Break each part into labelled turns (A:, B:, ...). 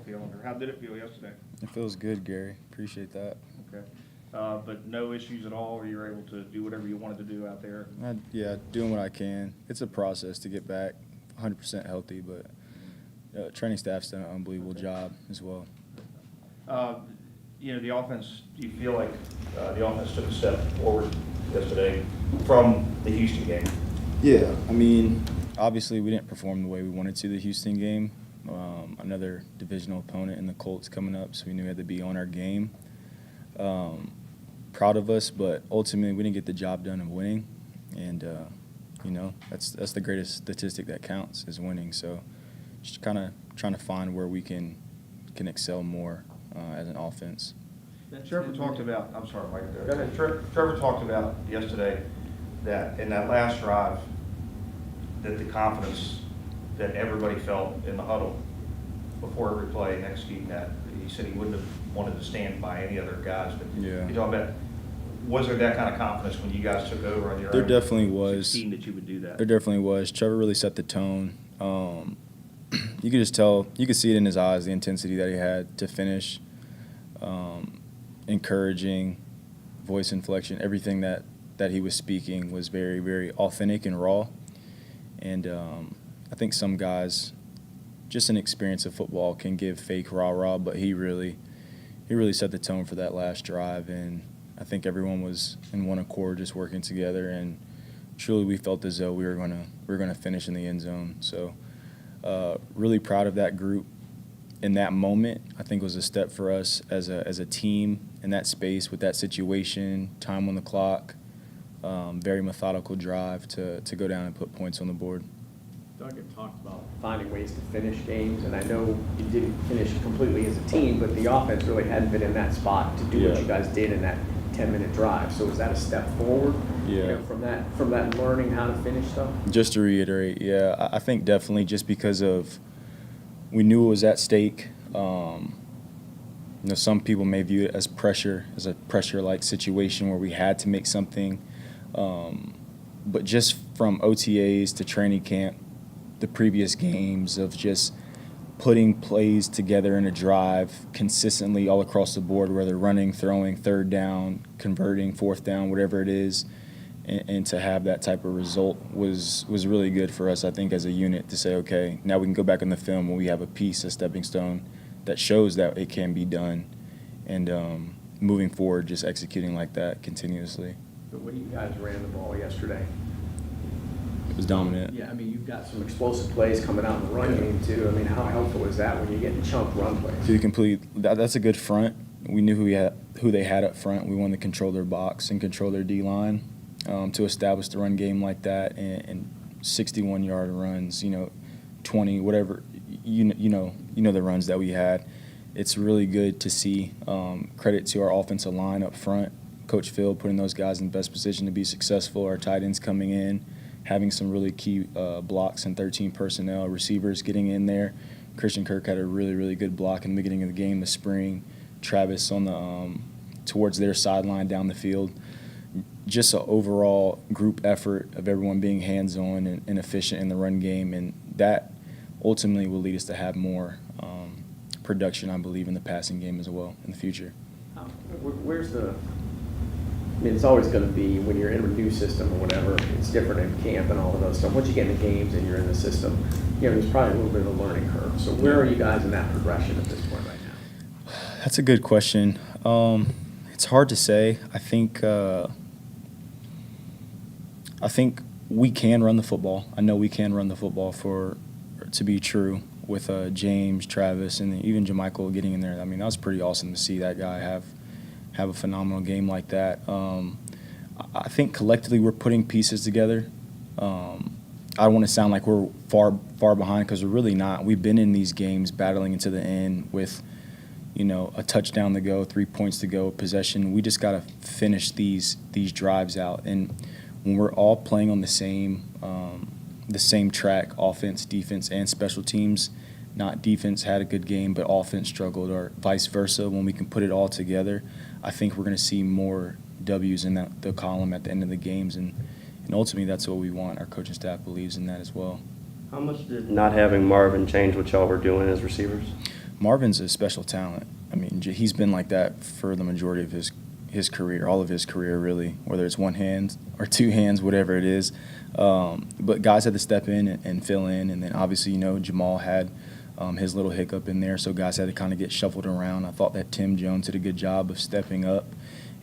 A: feeling, or how did it feel yesterday?
B: It feels good, Gary. Appreciate that.
A: Okay. But no issues at all, or you were able to do whatever you wanted to do out there?
B: Yeah, doing what I can. It's a process to get back 100% healthy, but training staff's done an unbelievable job as well.
A: The offense, do you feel like the offense took a step forward yesterday from the Houston game?
B: Yeah, I mean, obviously we didn't perform the way we wanted to the Houston game. Another divisional opponent in the Colts coming up, so we knew we had to be on our game. Proud of us, but ultimately we didn't get the job done of winning, and that's the greatest statistic that counts is winning. So just kind of trying to find where we can excel more as an offense.
A: Trevor talked about. I'm sorry, Mike. Go ahead. Trevor talked about yesterday that in that last drive, that the confidence that everybody felt in the huddle before every play and executing that. He said he wouldn't have wanted to stand by any other guys. But
B: yeah.
A: You talking about, was there that kind of confidence when you guys took over on your own?
B: There definitely was.
A: 16 that you would do that.
B: There definitely was. Trevor really set the tone. You could just tell, you could see it in his eyes, the intensity that he had to finish. Encouraging, voice inflection, everything that he was speaking was very, very authentic and raw. And I think some guys, just an experience of football, can give fake rah-rah, but he really set the tone for that last drive. And I think everyone was in one accord, just working together. And truly, we felt as though we were gonna finish in the end zone. So really proud of that group. In that moment, I think was a step for us as a team in that space with that situation, time on the clock, very methodical drive to go down and put points on the board.
C: Doug had talked about finding ways to finish games, and I know you didn't finish completely as a team, but the offense really hadn't been in that spot to do what you guys did in that 10-minute drive. So was that a step forward?
B: Yeah.
C: From that learning how to finish stuff?
B: Just to reiterate, yeah, I think definitely just because of we knew it was at stake. Some people may view it as pressure, as a pressure-like situation where we had to make something. But just from OTAs to training camp, the previous games of just putting plays together in a drive consistently all across the board, whether running, throwing, third down, converting, fourth down, whatever it is, and to have that type of result was really good for us, I think, as a unit to say, okay, now we can go back on the film when we have a piece, a stepping stone that shows that it can be done, and moving forward, just executing like that continuously.
C: But when you guys ran the ball yesterday,
B: It was dominant.
C: Yeah, I mean, you've got some explosive plays coming out in the run game, too. I mean, how helpful is that when you're getting chunk run plays?
B: That's a good front. We knew who they had up front. We wanted to control their box and control their D-line to establish the run game like that, and 61-yard runs, 20, whatever, you know the runs that we had. It's really good to see. Credit to our offensive line up front. Coach Phil putting those guys in the best position to be successful. Our tight ends coming in, having some really key blocks and 13 personnel, receivers getting in there. Christian Kirk had a really, really good block in the beginning of the game this spring. Travis on the towards their sideline down the field. Just an overall group effort of everyone being hands-on and efficient in the run game, and that ultimately will lead us to have more production, I believe, in the passing game as well in the future.
C: It's always going to be when you're in a new system or whatever, it's different in camp and all of those stuff. Once you get in the games and you're in the system, there's probably a little bit of a learning curve. So where are you guys in that progression at this point right now?
B: That's a good question. It's hard to say. I think we can run the football. I know we can run the football to be true with James, Travis, and even JaMychal getting in there. I mean, that was pretty awesome to see that guy have a phenomenal game like that. I think collectively we're putting pieces together. I don't want to sound like we're far behind, because we're really not. We've been in these games battling into the end with, a touchdown to go, 3 points to go, possession. We just got to finish these drives out. And when we're all playing on the same track, offense, defense, and special teams, not defense had a good game, but offense struggled, or vice versa, when we can put it all together, I think we're going to see more W's in the column at the end of the games, and ultimately that's what we want. Our coaching staff believes in that as well.
D: How much did not having Marvin change what y'all were doing as receivers?
B: Marvin's a special talent. I mean, he's been like that for the majority of his career, all of his career, really, whether it's one hand or two hands, whatever it is. But guys had to step in and fill in, and then obviously, Jamal had his little hiccup in there, so guys had to kind of get shuffled around. I thought that Tim Jones did a good job of stepping up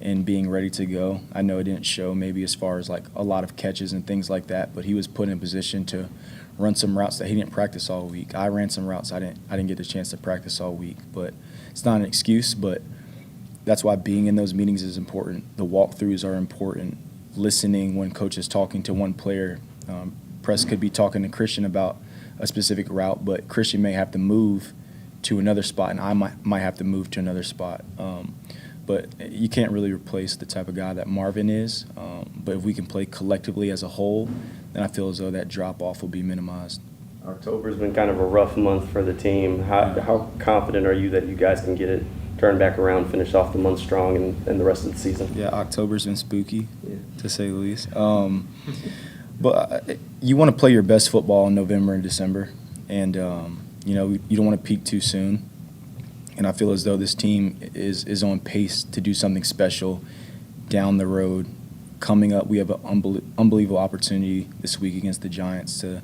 B: and being ready to go. I know it didn't show maybe as far as like a lot of catches and things like that, but he was put in a position to run some routes that he didn't practice all week. I ran some routes I didn't get a chance to practice all week, but it's not an excuse, but that's why being in those meetings is important. The walkthroughs are important. Listening when coach is talking to one player. Press could be talking to Christian about a specific route, but Christian may have to move to another spot, and I might have to move to another spot. But you can't really replace the type of guy that Marvin is. But if we can play collectively as a whole, then I feel as though that drop-off will be minimized.
D: October's been kind of a rough month for the team. How confident are you that you guys can get it turned back around, finish off the month strong and the rest of the season?
B: Yeah, October's been spooky, to say the least. But you want to play your best football in November and December, and you don't want to peak too soon. And I feel as though this team is on pace to do something special down the road. Coming up, we have an unbelievable opportunity this week against the Giants. A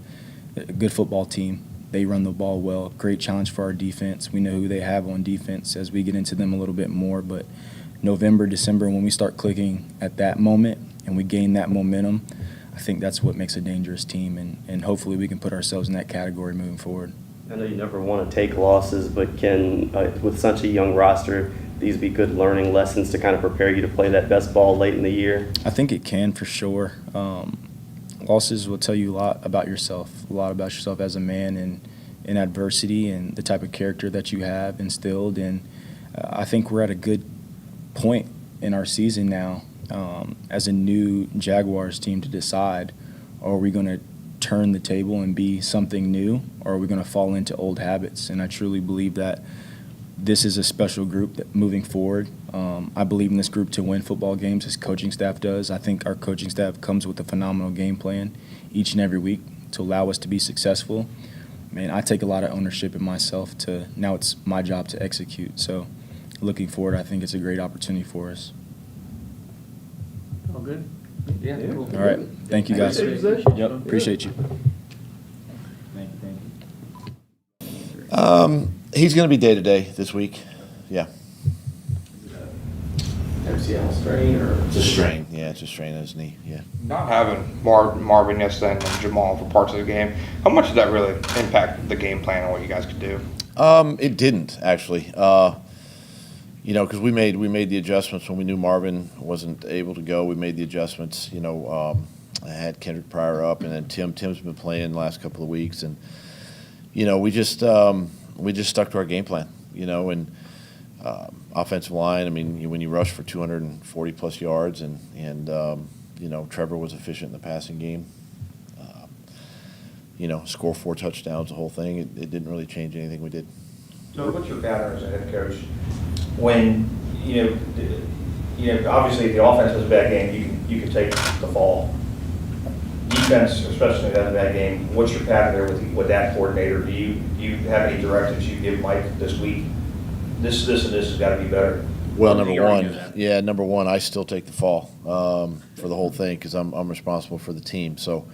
B: good football team. They run the ball well. Great challenge for our defense. We know who they have on defense as we get into them a little bit more. But November, December, when we start clicking at that moment and we gain that momentum, I think that's what makes a dangerous team. And hopefully we can put ourselves in that category moving forward.
D: I know you never want to take losses, but can, with such a young roster, these be good learning lessons to kind of prepare you to play that best ball late in the year?
B: I think it can for sure. Losses will tell you a lot about yourself as a man in adversity and the type of character that you have instilled. And I think we're at a good point in our season now as a new Jaguars team to decide, are we going to turn the table and be something new, or are we going to fall into old habits? And I truly believe that this is a special group that moving forward. I believe in this group to win football games as coaching staff does. I think our coaching staff comes with a phenomenal game plan each and every week to allow us to be successful. Man, I take a lot of ownership in myself now it's my job to execute. So looking forward, I think it's a great opportunity for us.
C: All good?
E: Yeah, cool.
B: All right. Thank you, guys. Yep, appreciate you.
F: He's going to be day-to-day this week. Yeah.
C: MCL strain or?
F: It's a strain. Yeah, it's a strain in his knee. Yeah.
E: Not having Marvin yesterday and Jamal for parts of the game, how much did that really impact the game plan and what you guys could do?
F: It didn't, actually. Because we made the adjustments when we knew Marvin wasn't able to go. We made the adjustments. I had Kendrick Pryor up, and then Tim's been playing the last couple of weeks, and we just stuck to our game plan. And offensive line. I mean, when you rush for 240 plus yards, and Trevor was efficient in the passing game. Score 4 touchdowns, the whole thing. It didn't really change anything we did.
A: So what's your pattern as a head coach when, obviously if the offense has a bad game, you can take the fall. Defense, especially if it has a bad game, what's your pattern there with that coordinator? Do you have any directives you give Mike this week? This, and this has got to be better.
F: Well, number one, I still take the fall for the whole thing because I'm responsible for the team. So,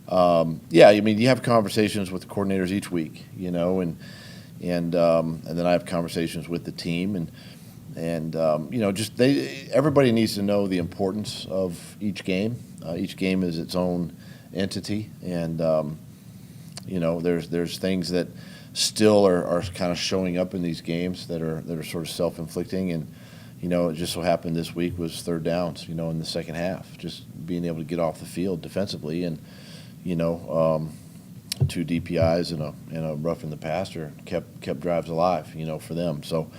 F: you have conversations with the coordinators each week, and then I have conversations with the team, and everybody needs to know the importance of each game. Each game is its own entity, and there's things that still are kind of showing up in these games that are sort of self-inflicting, and it just so happened this week was third downs, in the second half, just being able to get off the field defensively, and 2 DPIs and a rough in the passer kept drives alive, for them. So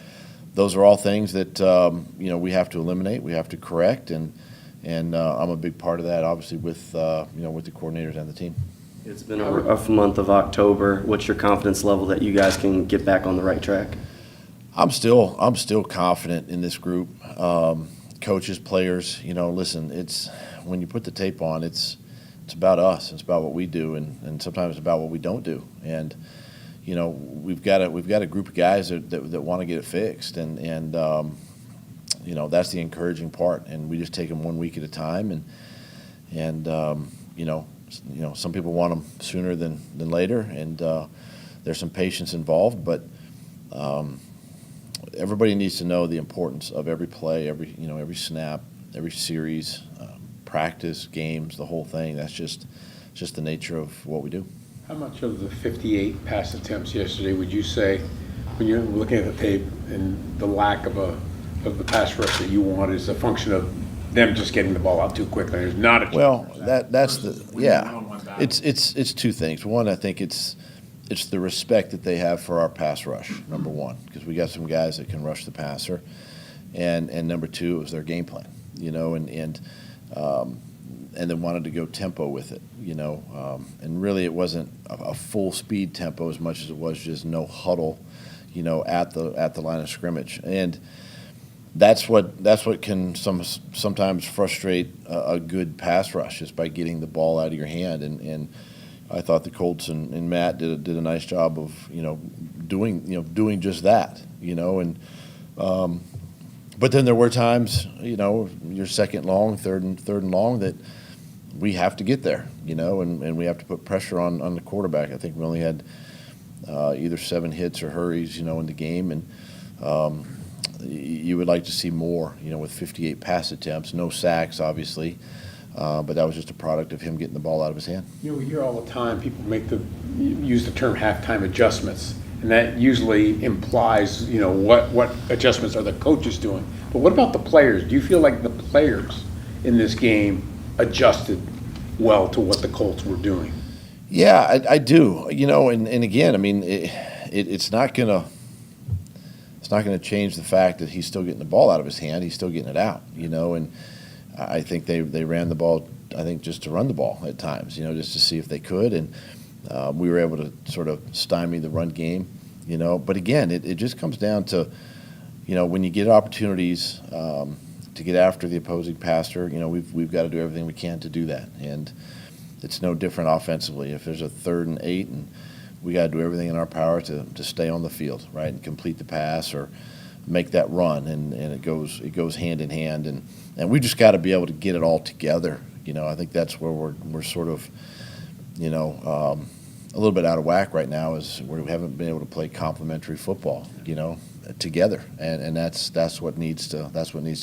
F: those are all things that we have to eliminate, we have to correct, and I'm a big part of that, obviously, with the coordinators and the team.
D: It's been a rough month of October. What's your confidence level that you guys can get back on the right track?
F: I'm still confident in this group. Coaches, players, listen, it's when you put the tape on, it's about us. It's about what we do, and sometimes it's about what we don't do. And we've got a group of guys that want to get it fixed, and that's the encouraging part. And we just take them 1 week at a time, and some people want them sooner than later, and there's some patience involved, but everybody needs to know the importance of every play, every snap, every series, practice, games, the whole thing. That's just the nature of what we do.
G: How much of the 58 pass attempts yesterday would you say, when you're looking at the tape, and the lack of the pass rush that you want, is a function of them just getting the ball out too quickly? There's not a chance.
F: Well, that's it's two things. One, I think it's the respect that they have for our pass rush, number one, because we got some guys that can rush the passer, and number two, it was their game plan, and they wanted to go tempo with it, and really it wasn't a full speed tempo as much as it was just no huddle, at the line of scrimmage, and that's what can sometimes frustrate a good pass rush, is by getting the ball out of your hand, and I thought the Colts and Matt did a nice job of doing just that, and but then there were times, your second long, third and long, that we have to get there, and we have to put pressure on the quarterback. I think we only had either 7 hits or hurries, in the game, and you would like to see more, with 58 pass attempts, no sacks, obviously, but that was just a product of him getting the ball out of his hand.
G: We hear all the time people use the term halftime adjustments, and that usually implies, what adjustments are the coaches doing. But what about the players? Do you feel like the players in this game adjusted well to what the Colts were doing?
F: Yeah, I do. And again, I mean, it's not gonna change the fact that he's still getting the ball out of his hand. He's still getting it out. And I think they ran the ball, I think, just to run the ball at times. Just to see if they could, and we were able to sort of stymie the run game. But again, it just comes down to, when you get opportunities to get after the opposing passer, we've got to do everything we can to do that. And it's no different offensively. If there's a 3rd and 8, and we got to do everything in our power to stay on the field, right, and complete the pass or make that run, and it goes hand in hand, and we just got to be able to get it all together. I think that's where we're sort of, a little bit out of whack right now, is where we haven't been able to play complementary football, together, and that's what needs to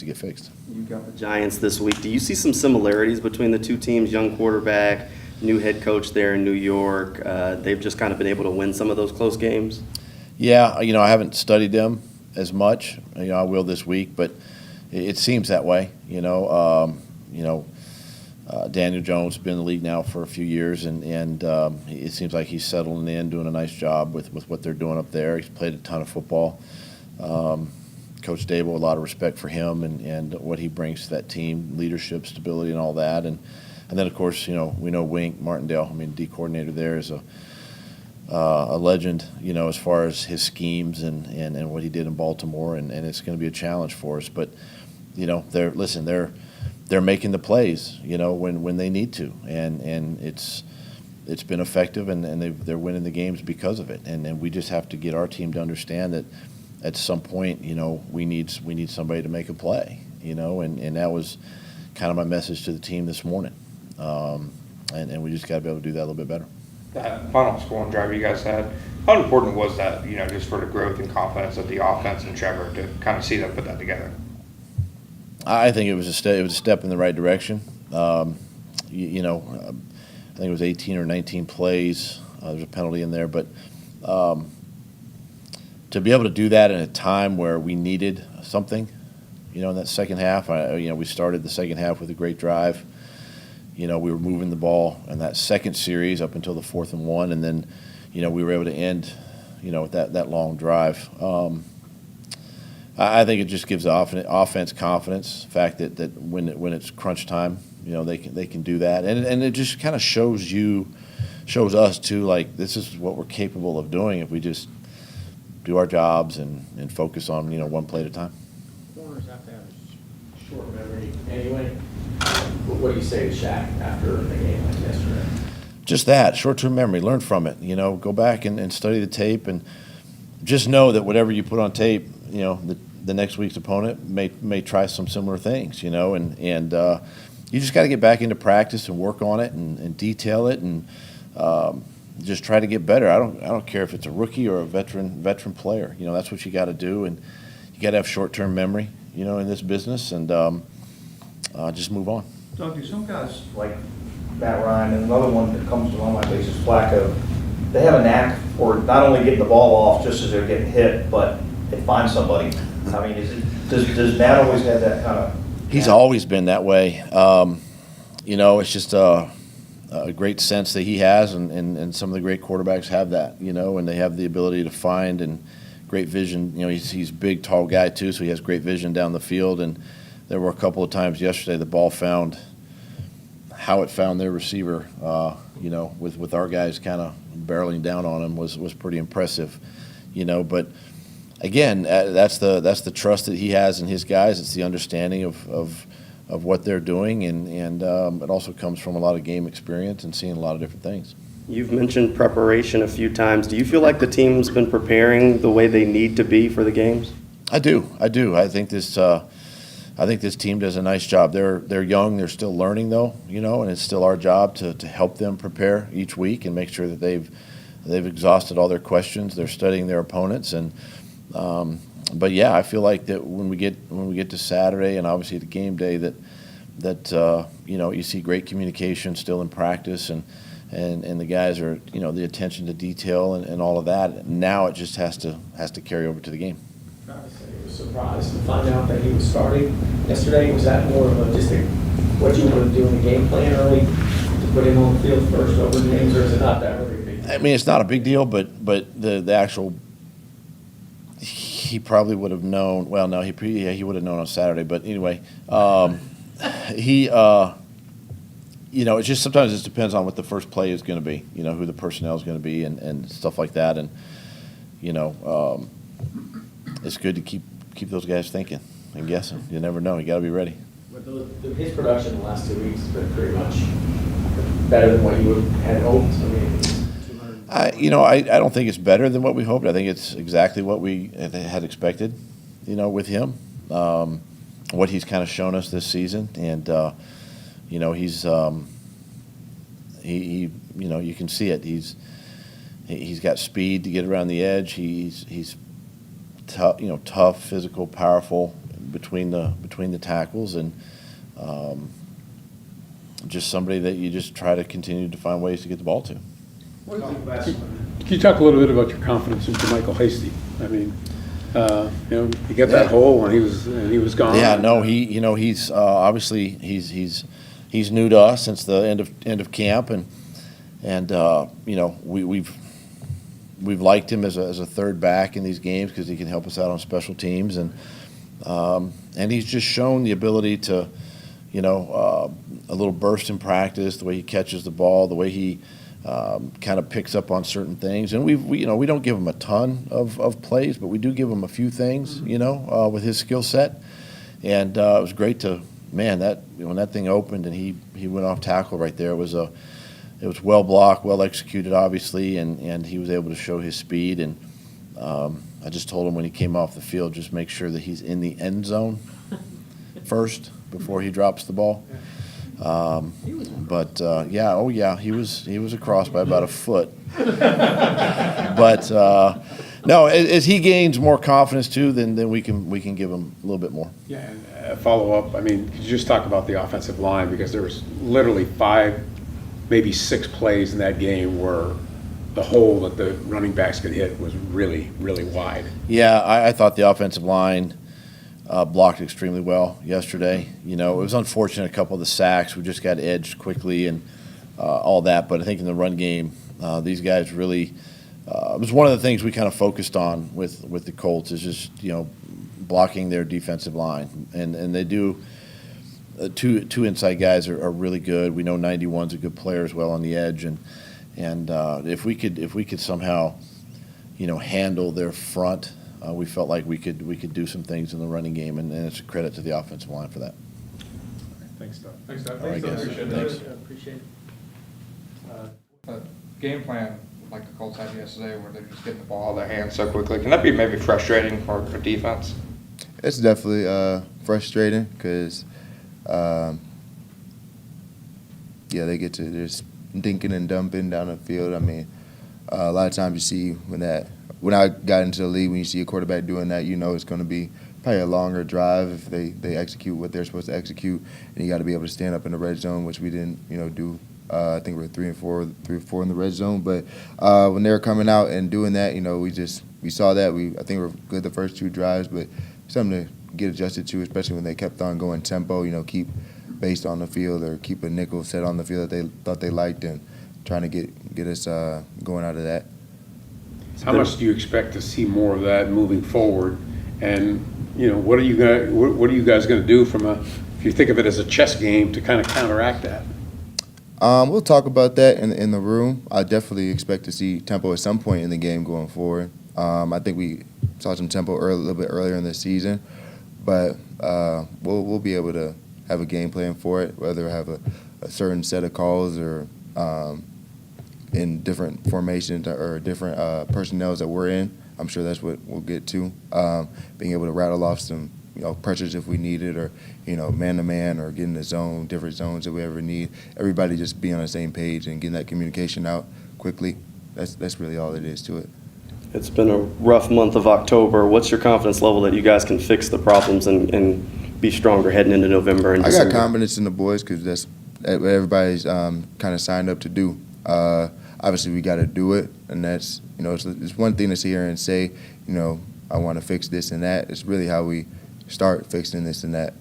F: get fixed.
D: You got the Giants this week. Do you see some similarities between the two teams? Young quarterback, new head coach there in New York. They've just kind of been able to win some of those close games. Yeah,
F: I haven't studied them as much. I will this week, but it seems that way. Daniel Jones has been in the league now for a few years, and it seems like he's settling in, doing a nice job with what they're doing up there. He's played a ton of football. Coach Dable, a lot of respect for him and what he brings to that team, leadership, stability, and all that. And then, of course, we know Wink Martindale, D coordinator there, is a legend, as far as his schemes and what he did in Baltimore, and it's going to be a challenge for us. But, they're making the plays, when they need to, and it's been effective, and they're winning the games because of it. And we just have to get our team to understand that at some point, we need somebody to make a play, and that was kind of my message to the team this morning. And we just got to be able to do that a little bit better.
E: That final scoring drive you guys had, how important was that, just for the growth and confidence of the offense and Trevor to kind of see them put that together?
F: I think it was a step in the right direction. I think it was 18 or 19 plays. There's a penalty in there, but to be able to do that in a time where we needed something, in that second half. We started the second half with a great drive. We were moving the ball in that second series up until the 4th and 1, and then, we were able to end, with that long drive. I think it just gives the offense confidence, the fact that when it's crunch time, they can do that, and it just kind of shows us too, like, this is what we're capable of doing if we just do our jobs and focus on one play at a time.
C: Corners have to have a short memory anyway. What do you say to Shaq after the game like yesterday?
F: just that, short-term memory, learn from it, go back and study the tape, and just know that whatever you put on tape, the next week's opponent may try some similar things, and you just got to get back into practice and work on it and detail it and just try to get better. I don't care if it's a rookie or a veteran player. That's what you got to do, and you got to have short-term memory, in this business, and just move on.
A: Doug, do some guys like Matt Ryan and another one that comes to my mind is Flacco, they have a knack for not only getting the ball off just as they're getting hit, but they find somebody. I mean, does Matt always have that kind of?
F: He's always been that way. It's just a great sense that he has, and some of the great quarterbacks have that, and they have the ability to find and great vision. He's a big, tall guy too, so he has great vision down the field. And there were a couple of times yesterday the ball found how it found their receiver. With our guys kind of barreling down on him was pretty impressive. But again, that's the trust that he has in his guys. It's the understanding of what they're doing, and it also comes from a lot of game experience and seeing a lot of different things.
D: You've mentioned preparation a few times. Do you feel like the team's been preparing the way they need to be for the games?
F: I do. I think this team does a nice job. They're young. They're still learning, though. And it's still our job to help them prepare each week and make sure that they've exhausted all their questions. They're studying their opponents, and but yeah, I feel like that when we get to Saturday and obviously the game day, that you see great communication still in practice, and the guys are the attention to detail and all of that. Now it just has to carry over to the game.
C: Travis said he was surprised to find out that he was starting yesterday. Was that more of what you want to do in the game plan early to put him on the field first over games, or is it not that really big deal?
F: I mean, it's not a big deal, but the actual, he probably would have known. Well, no, he would have known on Saturday. But anyway, it just sometimes it depends on what the first play is going to be. Who the personnel is going to be and stuff like that. And it's good to keep those guys thinking and guessing. You never know. You got to be ready.
C: But his production in the last 2 weeks has been pretty much better than what you had hoped. I mean, 200.
F: I don't think it's better than what we hoped. I think it's exactly what we had expected, with him. What he's kind of shown us this season, and he's you can see it. He's got speed to get around the edge. He's tough, physical, powerful between the tackles, and just somebody that you just try to continue to find ways to get the ball to.
G: Can you talk a little bit about your confidence in Jermichael Hasty? I mean, he got that hole and he was gone.
F: Yeah, no, he's obviously he's new to us since the end of camp, and we've liked him as a third back in these games because he can help us out on special teams, and he's just shown the ability to, a little burst in practice, the way he catches the ball, the way he kind of picks up on certain things, and we don't give him a ton of plays, but we do give him a few things, with his skill set, and it was great to when that thing opened and he went off tackle right there. It was well blocked, well executed, obviously, and he was able to show his speed. And I just told him when he came off the field, just make sure that he's in the end zone first before he drops the ball. He was across by about a foot. But no, as he gains more confidence too, then we can give him a little bit more.
G: Yeah, and follow up. I mean, could you just talk about the offensive line, because there was literally 5, maybe 6 plays in that game where the hole that the running backs could hit was really, really wide.
F: Yeah, I thought the offensive line blocked extremely well yesterday. It was unfortunate, a couple of the sacks. We just got edged quickly and all that. But I think in the run game, these guys really it was one of the things we kind of focused on with the Colts is just, blocking their defensive line. And they do. Two inside guys are really good. We know 91's a good player as well on the edge. And if we could somehow, handle their front, we felt like we could do some things in the running game, and it's a credit to the offensive line for that.
G: Thanks, Doug.
C: Thanks, Doug.
F: All right, guys. Thanks.
C: Appreciate it.
E: a game plan like the Colts had yesterday where they're just getting the ball out of their hands so quickly? Can that be maybe frustrating for defense?
H: It's definitely frustrating because, they get to just dinking and dumping down the field. I mean, a lot of times you see when I got into the league, when you see a quarterback doing that, you know it's going to be probably a longer drive if they execute what they're supposed to execute, and you got to be able to stand up in the red zone, which we didn't, do. I think we're 3 or 4 in the red zone. But when they were coming out and doing that, we saw that. I think we were good the first 2 drives, but something to get adjusted to, especially when they kept on going tempo. Keep based on the field or keep a nickel set on the field that they thought they liked, and trying to get us going out of that.
G: How much do you expect to see more of that moving forward? And what are you guys going to do if you think of it as a chess game to kind of counteract that?
H: We'll talk about that in the room. I definitely expect to see tempo at some point in the game going forward. I think we saw some tempo a little bit earlier in the season, but we'll be able to have a game plan for it, whether have a certain set of calls or in different formations or different personnels that we're in. I'm sure that's what we'll get to. Being able to rattle off some pressures if we need it, or man-to-man, or get in the zone, different zones that we ever need. Everybody just be on the same page and getting that communication out quickly. That's really all it is to it.
D: It's been a rough month of October. What's your confidence level that you guys can fix the problems and be stronger heading into November and December?
H: I got confidence in the boys because that's what everybody's kind of signed up to do. Obviously, we got to do it, and that's it's one thing to sit here and say, I want to fix this and that. It's really how we start fixing this and that.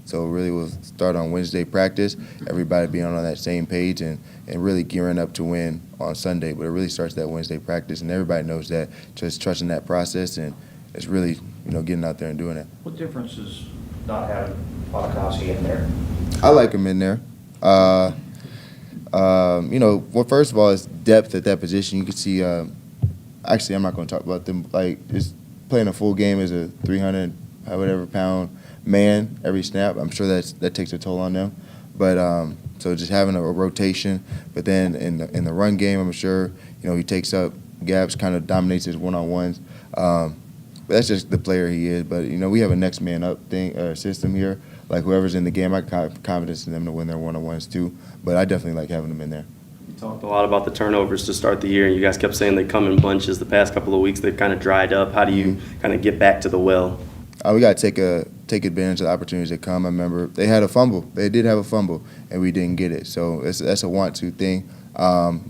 H: So really, we'll start on Wednesday practice. Everybody being on that same page and really gearing up to win on Sunday. But it really starts that Wednesday practice, and everybody knows that. Just trusting that process, and it's really getting out there and doing it.
A: What difference is not having Oluokun in there?
H: I like him in there. Well, first of all, it's depth at that position. You can see. Actually, I'm not going to talk about them. Like, just playing a full game as a 300 whatever pound man every snap. I'm sure that takes a toll on them. But so just having a rotation. But then in the run game, I'm sure he takes up gaps, kind of dominates his one-on-ones. But that's just the player he is. But we have a next man up system here. Like whoever's in the game, I have confidence in them to win their one-on-ones too. But I definitely like having them in there.
D: You talked a lot about the turnovers to start the year, and you guys kept saying they come in bunches. The past couple of weeks, they've kind of dried up. How do you kind of get back to the well?
H: We got to take advantage of the opportunities that come. I remember they had a fumble. They did have a fumble, and we didn't get it. So that's a want-to thing.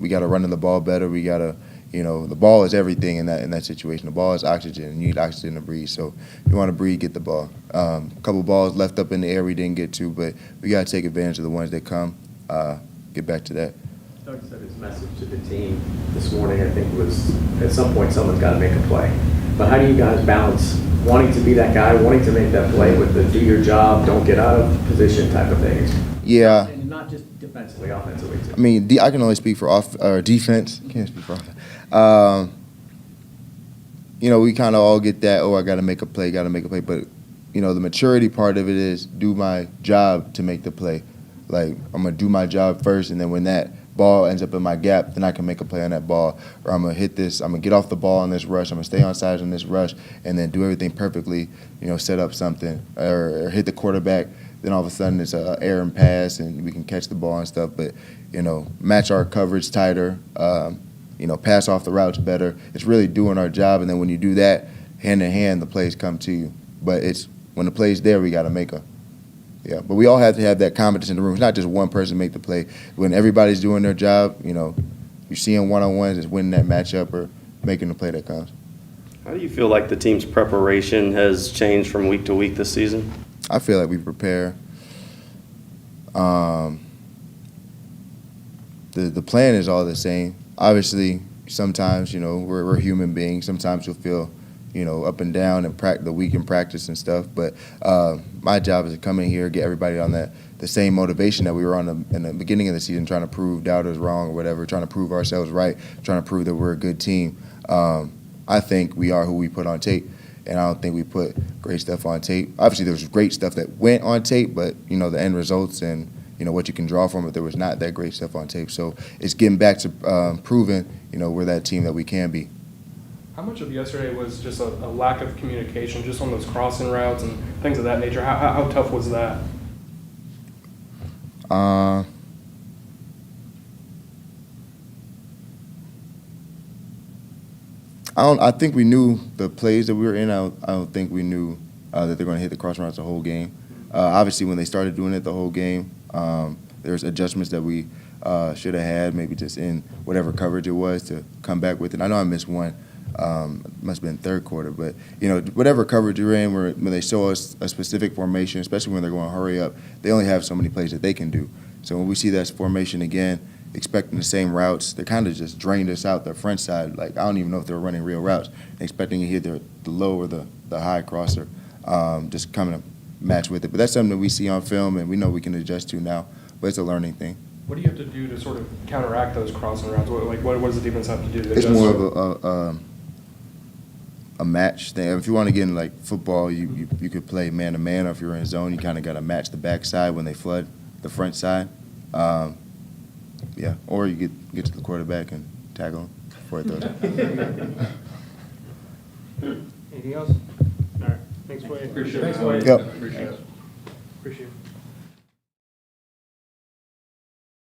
H: We got to run the ball better. We got to, the ball is everything in that situation. The ball is oxygen, and you need oxygen to breathe. So if you want to breathe, get the ball. A couple balls left up in the air we didn't get to, but we got to take advantage of the ones that come. Get back to that.
C: Doug said his message to the team this morning, I think, was at some point someone's got to make a play. But how do you guys balance wanting to be that guy, wanting to make that play with the do your job, don't get out of position type of things?
H: Yeah.
C: And not just defensively, offensively too.
H: I mean, I can only speak for defense. Can't speak for offense. We kind of all get that, I got to make a play, But, the maturity part of it is do my job to make the play. Like, I'm going to do my job first, and then when that ball ends up in my gap, then I can make a play on that ball. Or I'm going to hit this, I'm going to get off the ball on this rush, I'm going to stay on sides on this rush, and then do everything perfectly, set up something, or hit the quarterback. Then all of a sudden it's an errant pass, and we can catch the ball and stuff. But, match our coverage tighter, pass off the routes better. It's really doing our job, and then when you do that, hand in hand, the plays come to you. But it's when the play's there, we got to make them. Yeah, but we all have to have that confidence in the room. It's not just one person make the play. When everybody's doing their job, you're seeing one-on-ones, it's winning that matchup or making the play that comes.
D: How do you feel like the team's preparation has changed from week to week this season?
H: I feel like we prepare. The plan is all the same. Obviously, sometimes, we're human beings. Sometimes you'll feel up and down and the week in practice and stuff. But my job is to come in here, get everybody on the same motivation that we were on in the beginning of the season, trying to prove doubters wrong or whatever, trying to prove ourselves right, trying to prove that we're a good team. I think we are who we put on tape, and I don't think we put great stuff on tape. Obviously, there was great stuff that went on tape, but, the end results and, what you can draw from it. There was not that great stuff on tape. So it's getting back to proving, we're that team that we can be.
I: How much of yesterday was just a lack of communication, just on those crossing routes and things of that nature? How tough was that?
H: I think we knew the plays that we were in. I don't think we knew that they're going to hit the crossing routes the whole game. Obviously, when they started doing it the whole game, there's adjustments that we should have had, maybe just in whatever coverage it was to come back with it. I know I missed one. Must have been third quarter, but whatever coverage you're in, when they show us a specific formation, especially when they're going hurry up, they only have so many plays that they can do. So when we see that formation again, expecting the same routes, they kind of just drained us out the front side. Like, I don't even know if they were running real routes. Expecting to hit the low or the high crosser, just coming to match with it. But that's something that we see on film and we know we can adjust to now. But it's a learning thing.
I: What do you have to do to sort of counteract those crossing routes? What does the defense have to do to
H: It's
I: adjust?
H: more of a match thing. If you want to get in like football, you could play man to man, or if you're in zone, you kind of got to match the back side when they flood the front side. Yeah, or you get to the quarterback and tackle him before it throws it.
I: Anything else? All right. Thanks, Foye. Appreciate it. Thanks, Foye.
H: Yep.
I: Appreciate it.